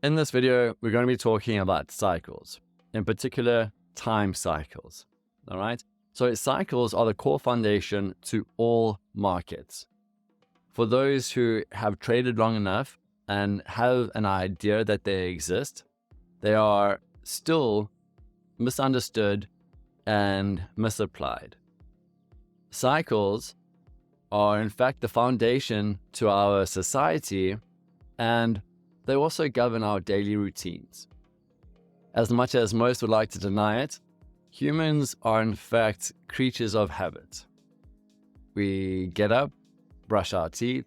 In this video, we're going to be talking about cycles, in particular, time cycles. All right. So cycles are the core foundation to all markets. For those who have traded long enough and have an idea that they exist, they are still misunderstood and misapplied. Cycles are in fact the foundation to our society, and they also govern our daily routines. As much as most would like to deny it, humans are in fact creatures of habit. We get up, brush our teeth,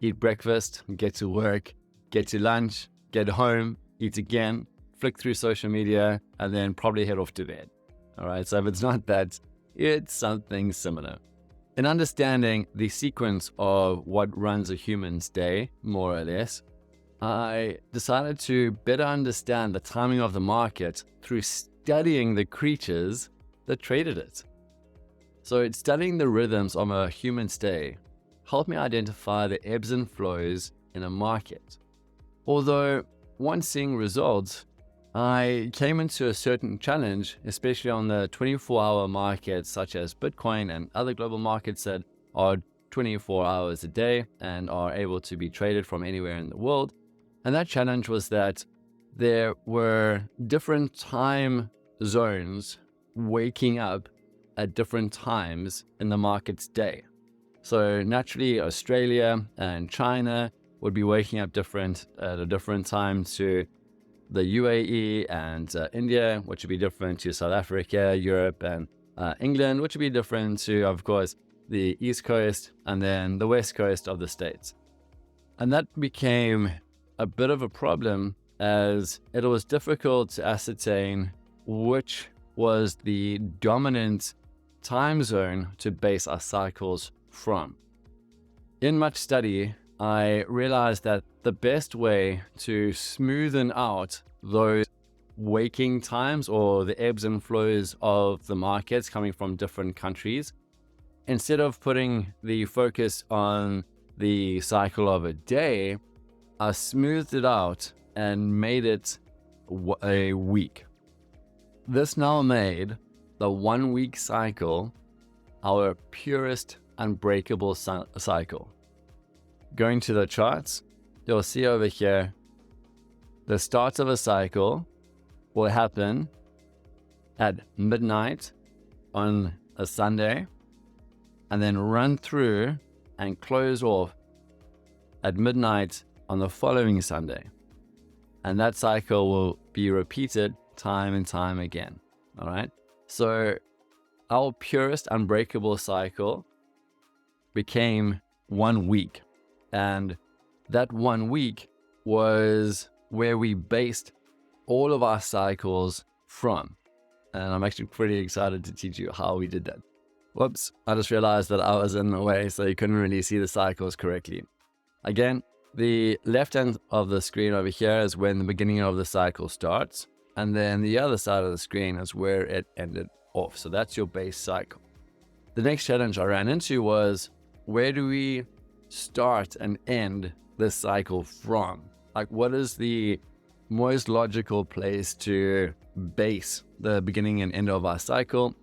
eat breakfast, get to work, get to lunch, get home, eat again, flick through social media, and then probably head off to bed. All right, so if it's not that, it's something similar. In understanding the sequence of what runs a human's day, more or less, I decided to better understand the timing of the market through studying the creatures that traded it. So studying the rhythms of a human's day helped me identify the ebbs and flows in a market. Although once seeing results, I came into a certain challenge, especially on the 24-hour markets such as Bitcoin and other global markets that are 24 hours a day and are able to be traded from anywhere in the world. And that challenge was that there were different time zones waking up at different times in the market's day. So naturally, Australia and China would be waking up at a different time to the UAE and India, which would be different to South Africa, Europe, and England, which would be different to, of course, the East Coast and then the West Coast of the States. And that became a bit of a problem, as it was difficult to ascertain which was the dominant time zone to base our cycles from. In much study, I realized that the best way to smoothen out those waking times or the ebbs and flows of the markets coming from different countries, instead of putting the focus on the cycle of a day, I smoothed it out and made it a week. This now made the 1 week cycle our purest unbreakable cycle. Going to the charts, you'll see over here, the start of a cycle will happen at midnight on a Sunday and then run through and close off at midnight on the following Sunday. And that cycle will be repeated time and time again. All right. So our purest unbreakable cycle became 1 week. And that 1 week was where we based all of our cycles from. And I'm actually pretty excited to teach you how we did that. Whoops, I just realized that I was in the way, so you couldn't really see the cycles correctly. Again, the left end of the screen over here is when the beginning of the cycle starts. And then the other side of the screen is where it ended off. So that's your base cycle. The next challenge I ran into was, where do we start and end this cycle from? Like, what is the most logical place to base the beginning and end of our cycle?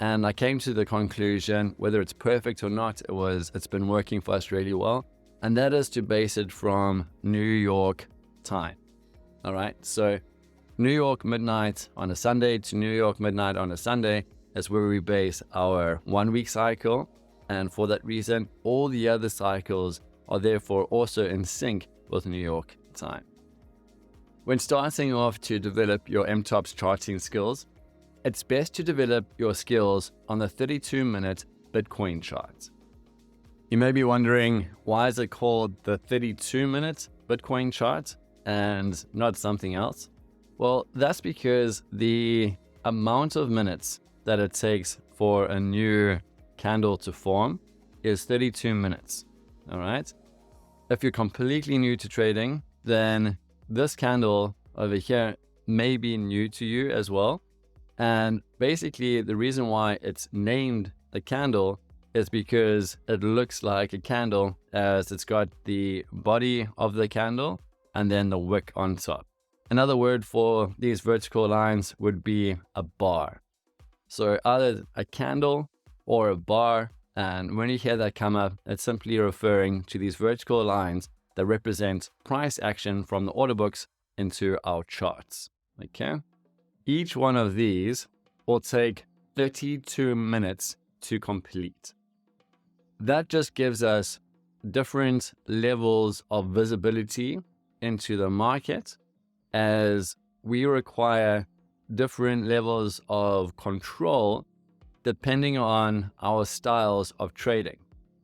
And I came to the conclusion, whether it's perfect or not, it's been working for us really well. And that is to base it from New York time. All right. So New York midnight on a Sunday to New York midnight on a Sunday is where we base our 1 week cycle. And for that reason, all the other cycles are therefore also in sync with New York time. When starting off to develop your MTOPS charting skills, it's best to develop your skills on the 32-minute Bitcoin chart. You may be wondering, why is it called the 32-minute Bitcoin chart and not something else? Well, that's because the amount of minutes that it takes for a new candle to form is 32 minutes. All right. If you're completely new to trading, then this candle over here may be new to you as well. And basically the reason why it's named a candle is because it looks like a candle, as it's got the body of the candle and then the wick on top. Another word for these vertical lines would be a bar. So either a candle or a bar. And when you hear that come up, it's simply referring to these vertical lines that represent price action from the order books into our charts. Okay. Each one of these will take 32 minutes to complete. That just gives us different levels of visibility into the market, as we require different levels of control depending on our styles of trading.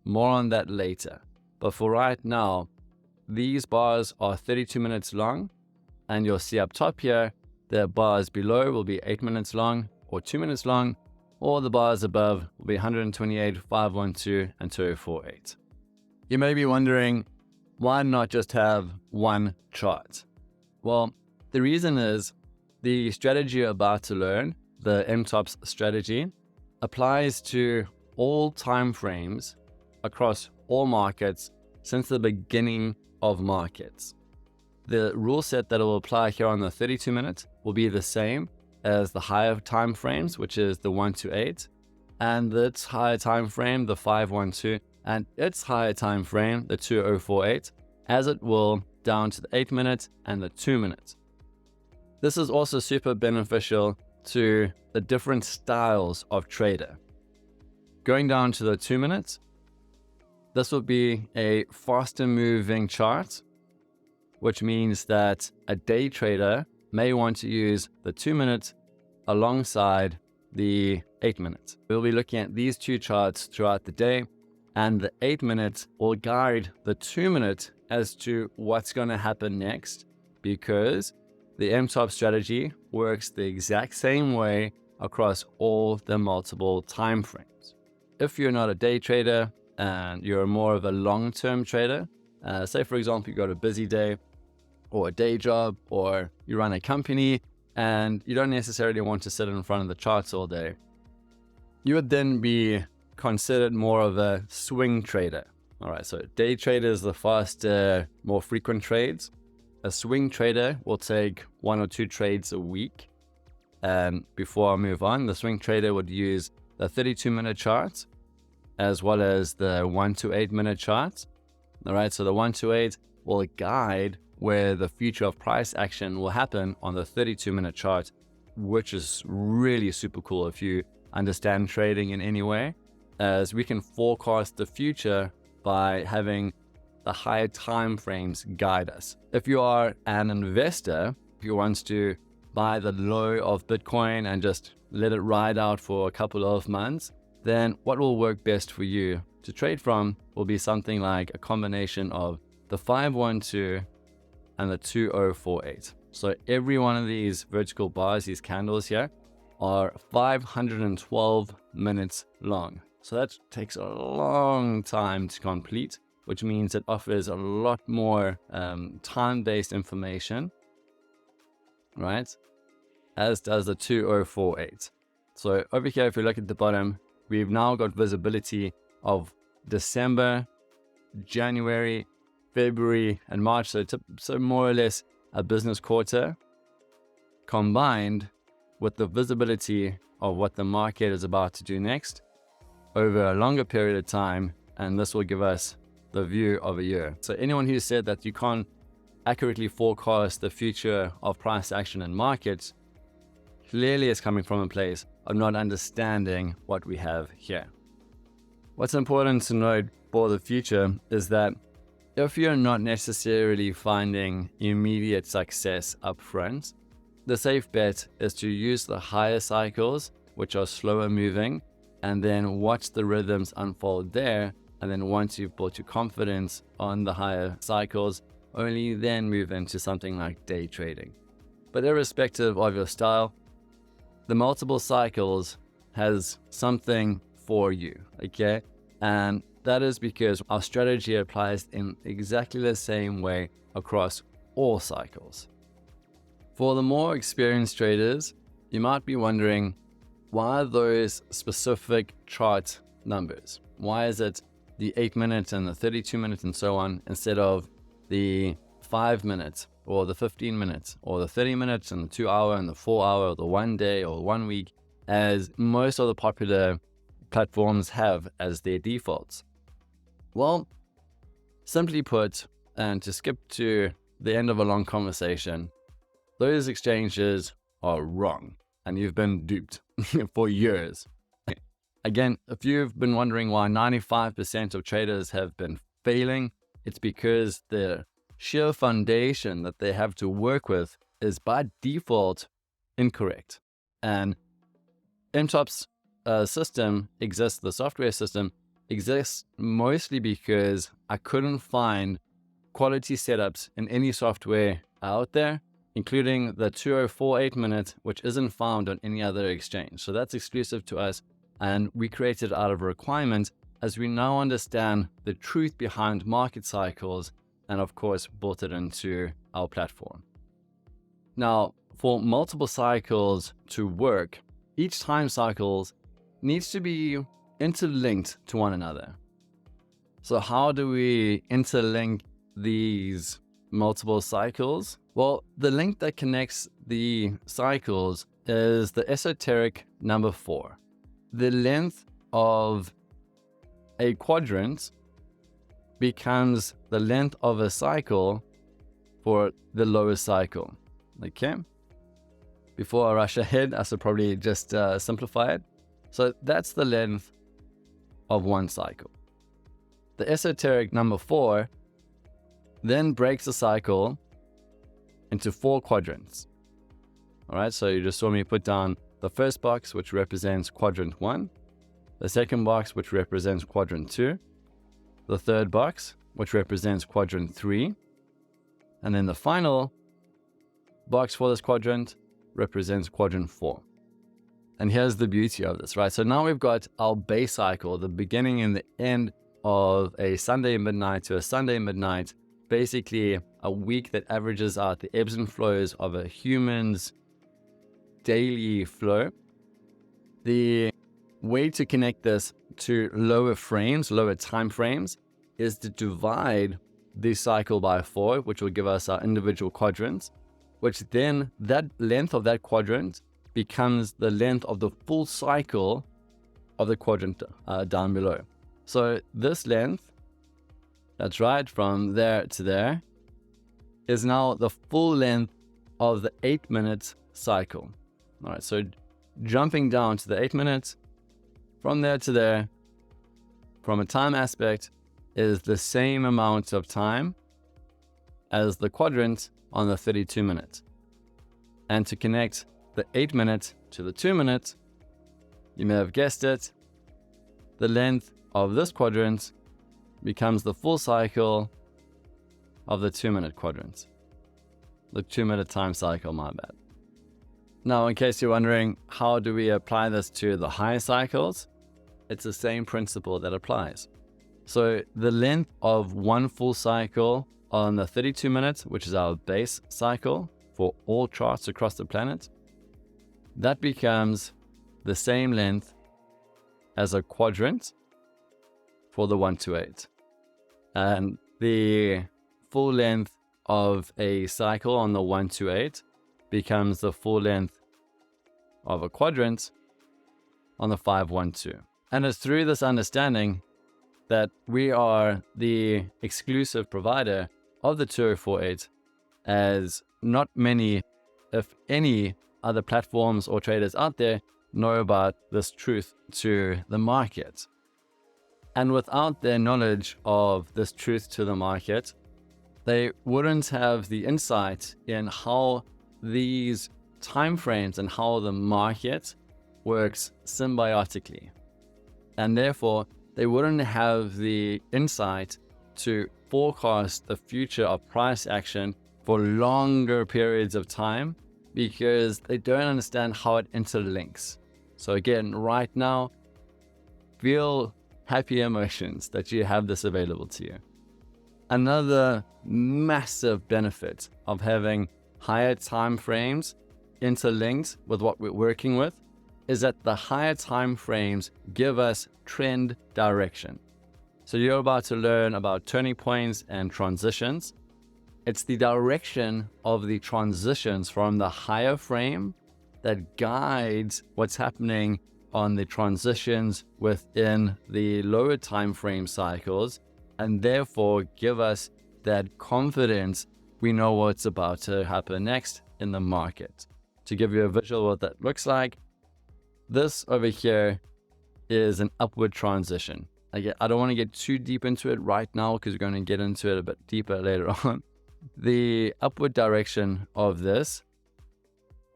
More on that later. But for right now, these bars are 32 minutes long, and you'll see up top here, the bars below will be 8 minutes long or 2 minutes long, or the bars above will be 128, 512, and 2048. You may be wondering, why not just have one chart? Well, the reason is the strategy you're about to learn, the MTOPS strategy, applies to all time frames across all markets since the beginning of markets. The rule set that will apply here on the 32 minutes will be the same as the higher time frames, which is the 1 to 8, and its higher time frame, the 512, and its higher time frame, the 2048, as it will down to the 8 minutes and the 2 minutes. This is also super beneficial to the different styles of trader. Going down to the 2 minutes, this will be a faster moving chart, which means that a day trader may want to use the 2 minutes alongside the 8 minutes. We'll be looking at these two charts throughout the day, and the 8 minutes will guide the 2 minutes as to what's going to happen next, because the MTOPS strategy works the exact same way across all the multiple time frames. If you're not a day trader and you're more of a long-term trader, say for example, you got a busy day or a day job, or you run a company and you don't necessarily want to sit in front of the charts all day, you would then be considered more of a swing trader. All right, so day trader is the faster, more frequent trades. A swing trader will take 1 or 2 trades a week. And before I move on, the swing trader would use the 32-minute charts as well as the 1 to 8 minute charts. All right, so the 1 to 8 will guide where the future of price action will happen on the 32-minute chart, which is really super cool if you understand trading in any way, as we can forecast the future by having the higher time frames guide us. If you are an investor who wants to buy the low of Bitcoin and just let it ride out for a couple of months, then what will work best for you to trade from will be something like a combination of the 512 and the 2048. So every one of these vertical bars, these candles here, are 512 minutes long. So that takes a long time to complete, which means it offers a lot more time-based information, right? As does the 2048. So over here, if you look at the bottom, we've now got visibility of December, January, February, and March. So more or less a business quarter, combined with the visibility of what the market is about to do next over a longer period of time. And this will give us the view of a year. So anyone who said that you can't accurately forecast the future of price action in markets clearly is coming from a place of not understanding what we have here. What's important to note for the future is that if you're not necessarily finding immediate success up front, the safe bet is to use the higher cycles, which are slower moving, and then watch the rhythms unfold there. And then once you've built your confidence on the higher cycles, only then move into something like day trading. But irrespective of your style, the multiple cycles has something for you, okay? And that is because our strategy applies in exactly the same way across all cycles. For the more experienced traders, you might be wondering, why those specific chart numbers? Why is it the 8 minutes and the 32 minutes and so on, instead of the 5 minutes or the 15 minutes, or the 30 minutes, and the 2 hour, and the 4 hour, or the 1 day, or 1 week, as most of the popular platforms have as their defaults? Well, simply put, and to skip to the end of a long conversation, those exchanges are wrong, and you've been duped for years. Again, if you've been wondering why 95% of traders have been failing, it's because the sheer foundation that they have to work with is by default incorrect. And MTOPS system exists, the software system exists mostly because I couldn't find quality setups in any software out there, including the 2048 minute, which isn't found on any other exchange. So that's exclusive to us, and we created it out of a requirement as we now understand the truth behind market cycles, and of course built it into our platform. Now, for multiple cycles to work, each time cycle needs to be interlinked to one another. So how do we interlink these multiple cycles? Well, the link that connects the cycles is the esoteric number 4. The length of a quadrant becomes the length of a cycle for the lowest cycle. Okay? Before I rush ahead, I should probably just simplify it. So that's the length of one cycle. The esoteric number 4 then breaks the cycle into 4 quadrants. All right, so you just saw me put down the first box, which represents quadrant 1, the second box, which represents quadrant 2, the third box, which represents quadrant 3, and then the final box for this quadrant represents quadrant 4. And here's the beauty of this, right? So now we've got our base cycle, the beginning and the end of a Sunday midnight to a Sunday midnight, basically a week that averages out the ebbs and flows of a human's daily flow. The way to connect this to lower frames, lower time frames, is to divide the cycle by 4, which will give us our individual quadrants, which then that length of that quadrant becomes the length of the full cycle of the quadrant down below. So this length, that's right, from there to there, is now the full length of the 8-minute cycle. All right, so jumping down to the 8 minutes, from there to there, from a time aspect, is the same amount of time as the quadrant on the 32 minutes. And to connect the 8 minute to the 2 minute, you may have guessed it, the length of this quadrant becomes the full cycle of the 2-minute quadrant. The 2-minute time cycle, my bad. Now, in case you're wondering, how do we apply this to the higher cycles? It's the same principle that applies. So the length of one full cycle on the 32 minutes, which is our base cycle for all charts across the planet, that becomes the same length as a quadrant for the 1 to 8. And the full length of a cycle on the 1 to 8 becomes the full length of a quadrant on the 512. And it's through this understanding that we are the exclusive provider of the 2048, as not many, if any, other platforms or traders out there know about this truth to the market. And without their knowledge of this truth to the market, they wouldn't have the insight in how these timeframes and how the market works symbiotically. And therefore, they wouldn't have the insight to forecast the future of price action for longer periods of time, because they don't understand how it interlinks. So again, right now, feel happy emotions that you have this available to you. Another massive benefit of having higher time frames interlinked with what we're working with is that the higher time frames give us trend direction. So you're about to learn about turning points and transitions. It's the direction of the transitions from the higher frame that guides what's happening on the transitions within the lower time frame cycles, and therefore give us that confidence we know what's about to happen next in the market. To give you a visual of what that looks like, this over here is an upward transition. Again, I don't want to get too deep into it right now because we're going to get into it a bit deeper later on. The upward direction of this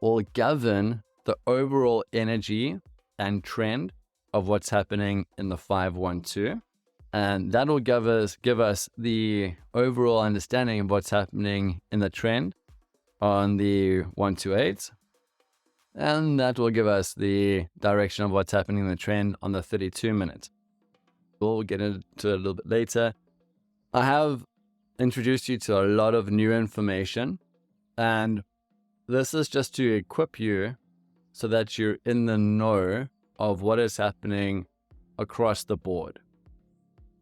will govern the overall energy and trend of what's happening in the 512. And that will give us the overall understanding of what's happening in the trend on the 128. And that will give us the direction of what's happening in the trend on the 32 minute. We'll get into it a little bit later. I have introduced you to a lot of new information, and this is just to equip you so that you're in the know of what is happening across the board.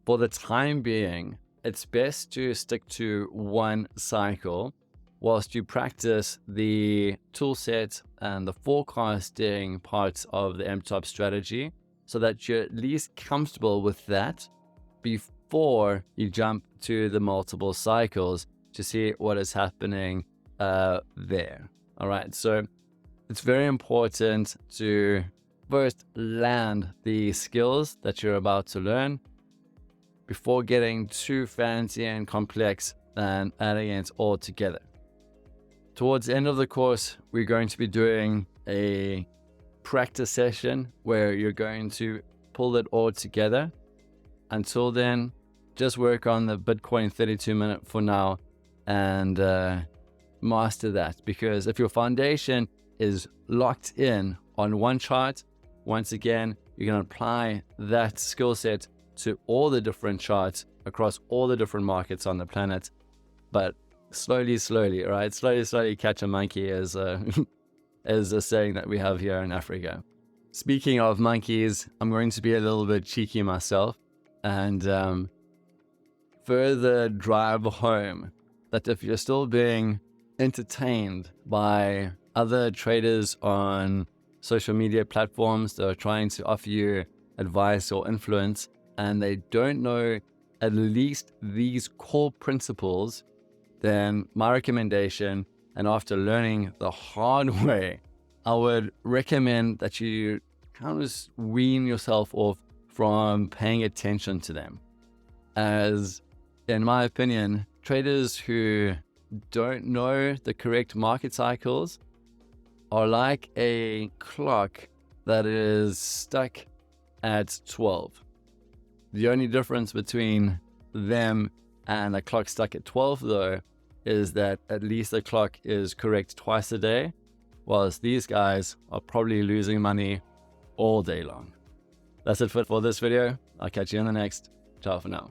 For the time being, it's best to stick to one cycle whilst you practice the tool set and the forecasting parts of the MTOPS strategy, so that you're at least comfortable with that before you jump to the multiple cycles to see what is happening there. All right, so it's very important to first land the skills that you're about to learn before getting too fancy and complex and adding it all together. Towards the end of the course, we're going to be doing a practice session where you're going to pull it all together. Until then, just work on the Bitcoin 32 minute for now and master that, because if your foundation is locked in on one chart, once again, you're going to apply that skill set to all the different charts across all the different markets on the planet. But slowly, right? Slowly catch a monkey is a saying that we have here in Africa. Speaking of monkeys, I'm going to be a little bit cheeky myself and further drive home that if you're still being entertained by other traders on social media platforms that are trying to offer you advice or influence, and they don't know at least these core principles, then my recommendation, and after learning the hard way, I would recommend that you kind of wean yourself off from paying attention to them. As in my opinion, traders who don't know the correct market cycles are like a clock that is stuck at 12. The only difference between them and a clock stuck at 12 though is that at least the clock is correct twice a day, whilst these guys are probably losing money all day long. That's it for this video. I'll catch you in the next. Ciao for now.